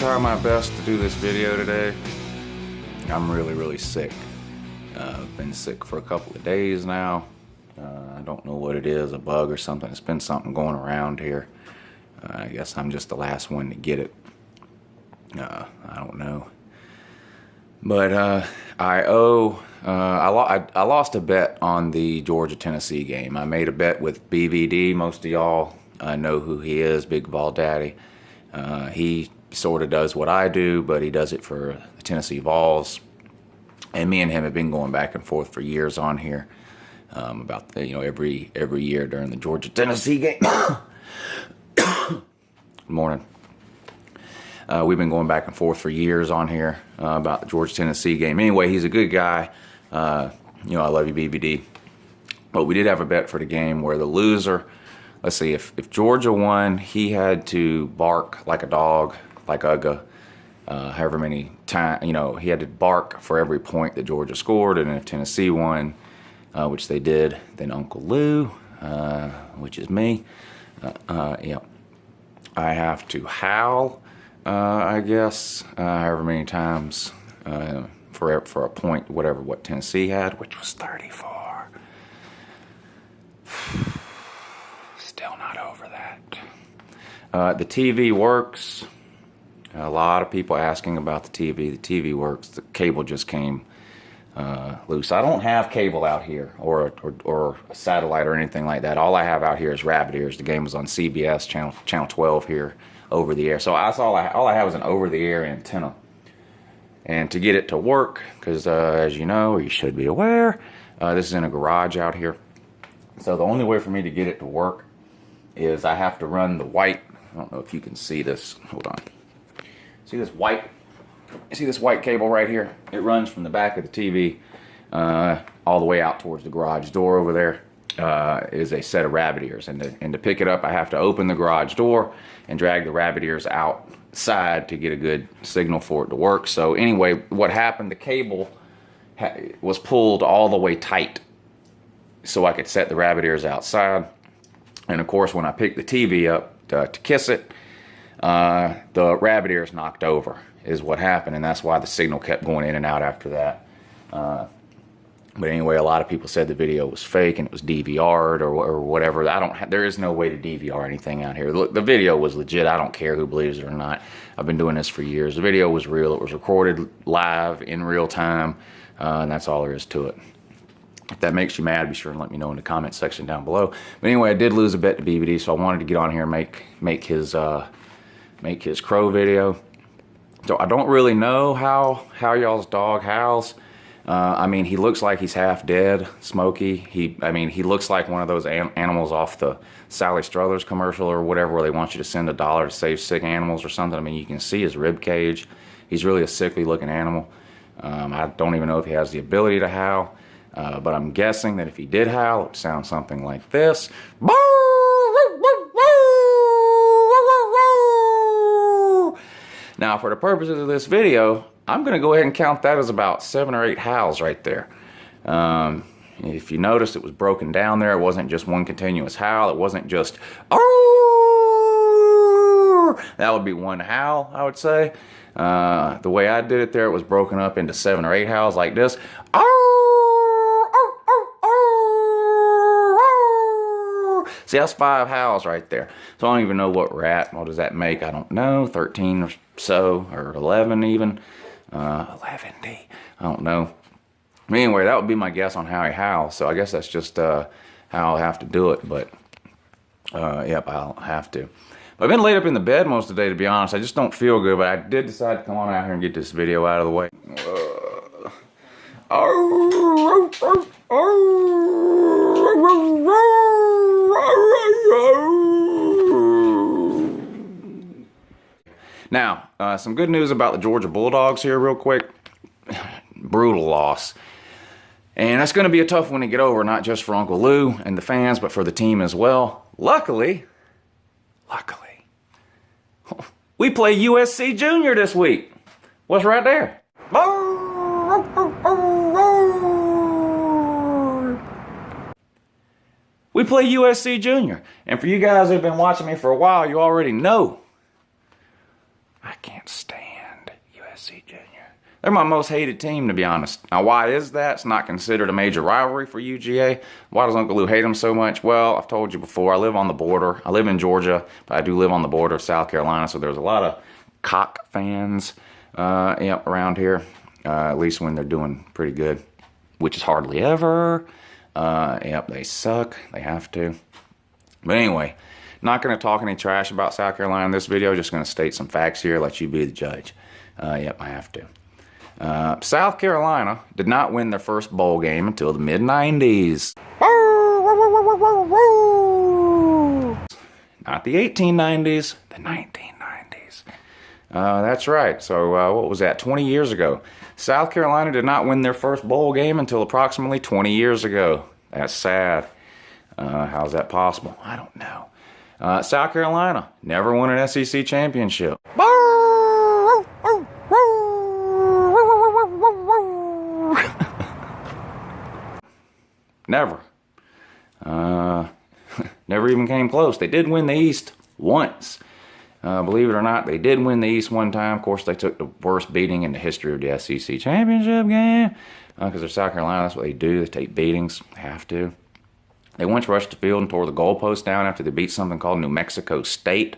try my best to do this video today. I'm really sick. I've been sick for a couple of days now. I don't know what it is, a bug or something. It's been something going around here. I guess I'm just the last one to get it. I don't know. But I lost a bet on the Georgia-Tennessee game. I made a bet with BVD. Most of y'all know who he is, Big Ball Daddy. He sort of does what I do, but he does it for the Tennessee Vols. And me and him have been going back and forth for years on here about every year during the Georgia-Tennessee game. Good morning. We've been going back and forth for years on here about the Georgia-Tennessee game. Anyway, he's a good guy. I love you, BVD. But we did have a bet for the game where the loser, let's see, if Georgia won, he had to bark like a dog, like Ugga, however many times, he had to bark for every point that Georgia scored. And if Tennessee won, which they did, then Uncle Lou, which is me, I have to howl, I guess, however many times for a point, what Tennessee had, which was 34. Still not over that. The TV works. A lot of people asking about the TV. The TV works. The cable just came loose. I don't have cable out here or a satellite or anything like that. All I have out here is rabbit ears. The game was on CBS channel 12 here over the air. So all I have is an over the air antenna. And to get it to work, because as you know, or you should be aware, this is in a garage out here. So the only way for me to get it to work is I have to run the white. I don't know if you can see this. Hold on. See this white? You see this white cable right here? It runs from the back of the TV all the way out towards the garage door over there. Is a set of rabbit ears, and to pick it up, I have to open the garage door and drag the rabbit ears outside to get a good signal for it to work. So anyway, what happened? The cable was pulled all the way tight, so I could set the rabbit ears outside. And of course, when I picked the TV up to kiss it, the rabbit ears knocked over is what happened, and that's why the signal kept going in and out after that. But anyway, a lot of people said the video was fake and it was DVR'd or whatever. There is no way to DVR anything out here. The video was legit. I don't care who believes it or not. I've been doing this for years. The video was real. It was recorded live in real time, and that's all there is to it. If that makes you mad, be sure and let me know in the comment section down below. But anyway, I did lose a bet to BVD, so I wanted to get on here and make his crow video. So I don't really know how y'all's dog howls. I mean, he looks like he's half dead, Smokey. He looks like one of those animals off the Sally Struthers commercial or whatever, where they want you to send $1 to save sick animals or something. I mean, you can see his rib cage. He's really a sickly looking animal. I don't even know if he has the ability to howl, but I'm guessing that if he did howl, it would sound something like this. Now, for the purposes of this video, I'm going to go ahead and count that as about 7 or 8 howls right there. If you noticed, it was broken down there. It wasn't just one continuous howl. It wasn't just, oh! That would be one howl, I would say. The way I did it there, it was broken up into 7 or 8 howls like this. See, that's 5 howls right there. So I don't even know what we're at. What does that make? I don't know. 13 or so, or 11 even. 11D. I don't know. Anyway, that would be my guess on how he howls. So I guess that's just how I'll have to do it. But, yep, I'll have to. But I've been laid up in the bed most of the day, to be honest. I just don't feel good. But I did decide to come on out here and get this video out of the way. Now, some good news about the Georgia Bulldogs here real quick. Brutal loss. And that's going to be a tough one to get over, not just for Uncle Lou and the fans, but for the team as well. Luckily, we play USC Junior this week. What's right there? We play USC Junior. And for you guys who've been watching me for a while, you already know I can't stand They're my most hated team, to be honest. Now, why is that? It's not considered a major rivalry for UGA. Why does Uncle Lou hate them so much? Well, I've told you before, I live on the border. I live in Georgia, but I do live on the border of South Carolina, so there's a lot of cock fans around here, at least when they're doing pretty good, which is hardly ever. They suck. They have to. But anyway, not going to talk any trash about South Carolina in this video. Just going to state some facts here, let you be the judge. I have to. South Carolina did not win their first bowl game until the mid-90s. Not the 1890s, the 1990s. That's right. So what was that, 20 years ago? South Carolina did not win their first bowl game until approximately 20 years ago. That's sad. How's that possible? I don't know. South Carolina never won an SEC championship. Never. Never even came close. They did win the East once. Believe it or not, they did win the East one time. Of course, they took the worst beating in the history of the SEC championship game. Because they're South Carolina, that's what they do. They take beatings. They have to. They once rushed the field and tore the goalpost down after they beat something called New Mexico State.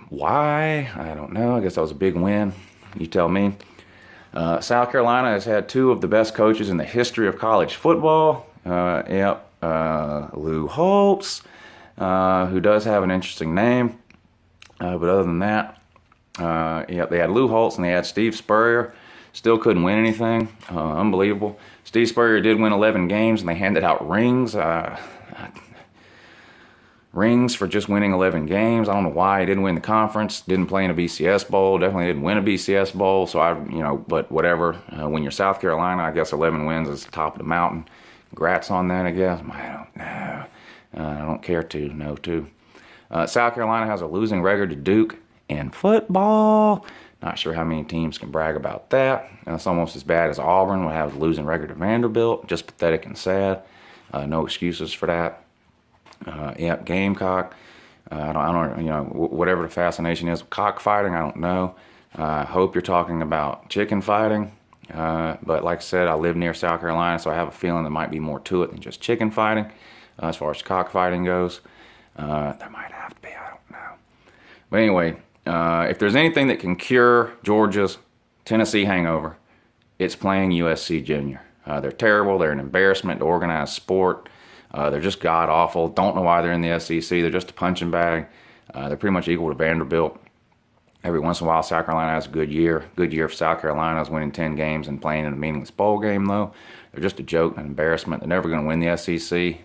Why? I don't know. I guess that was a big win. You tell me. South Carolina has had two of the best coaches in the history of college football. Lou Holtz, who does have an interesting name. But other than that, they had Lou Holtz and they had Steve Spurrier. Still couldn't win anything. Unbelievable. Steve Spurrier did win 11 games, and they handed out rings. Rings for just winning 11 games. I don't know why he didn't win the conference. Didn't play in a BCS bowl. Definitely didn't win a BCS bowl. So but whatever. When you're South Carolina, I guess 11 wins is the top of the mountain. Congrats on that, I guess. I don't know. I don't care to know too. South Carolina has a losing record to Duke in football. Not sure how many teams can brag about that. It's almost as bad as Auburn would have a losing record to Vanderbilt. Just pathetic and sad. No excuses for that. Gamecock. I don't, whatever the fascination is with cockfighting, I don't know. I hope you're talking about chicken fighting. But like I said, I live near South Carolina, so I have a feeling there might be more to it than just chicken fighting. As far as cockfighting goes, there might have to be, I don't know. But anyway, if there's anything that can cure Georgia's Tennessee hangover, it's playing USC Junior. They're terrible. They're an embarrassment to organized sport. They're just god-awful. Don't know why they're in the SEC. They're just a punching bag. They're pretty much equal to Vanderbilt. Every once in a while, South Carolina has a good year. Good year for South Carolina is winning 10 games and playing in a meaningless bowl game, though. They're just a joke, an embarrassment. They're never going to win the SEC.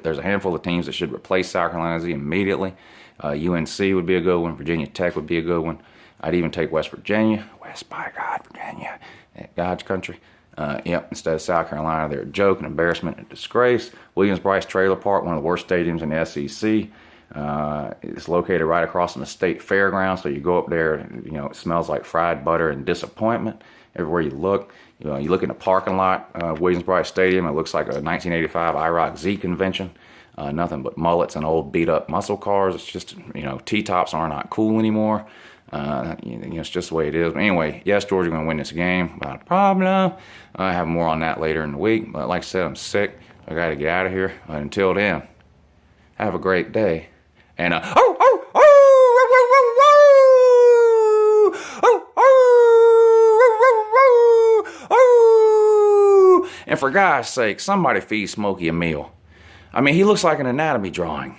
There's a handful of teams that should replace South Carolina immediately. UNC would be a good one. Virginia Tech would be a good one. I'd even take West Virginia. West by God, Virginia. God's country. Instead of South Carolina, they're a joke, an embarrassment, a disgrace. Williams-Brice Trailer Park, one of the worst stadiums in the SEC. It's located right across from the state fairgrounds, so you go up there and, it smells like fried butter and disappointment everywhere you look. You look in the parking lot of Williams-Brice Stadium, it looks like a 1985 IROC Z convention. Nothing but mullets and old beat-up muscle cars. It's just, T-tops are not cool anymore. It's just the way it is. But anyway, yes, Georgia's going to win this game. Not a problem. I have more on that later in the week. But like I said, I'm sick. I got to get out of here. Until then, have a great day. And and for God's sake, somebody feed Smokey a meal. I mean, he looks like an anatomy drawing.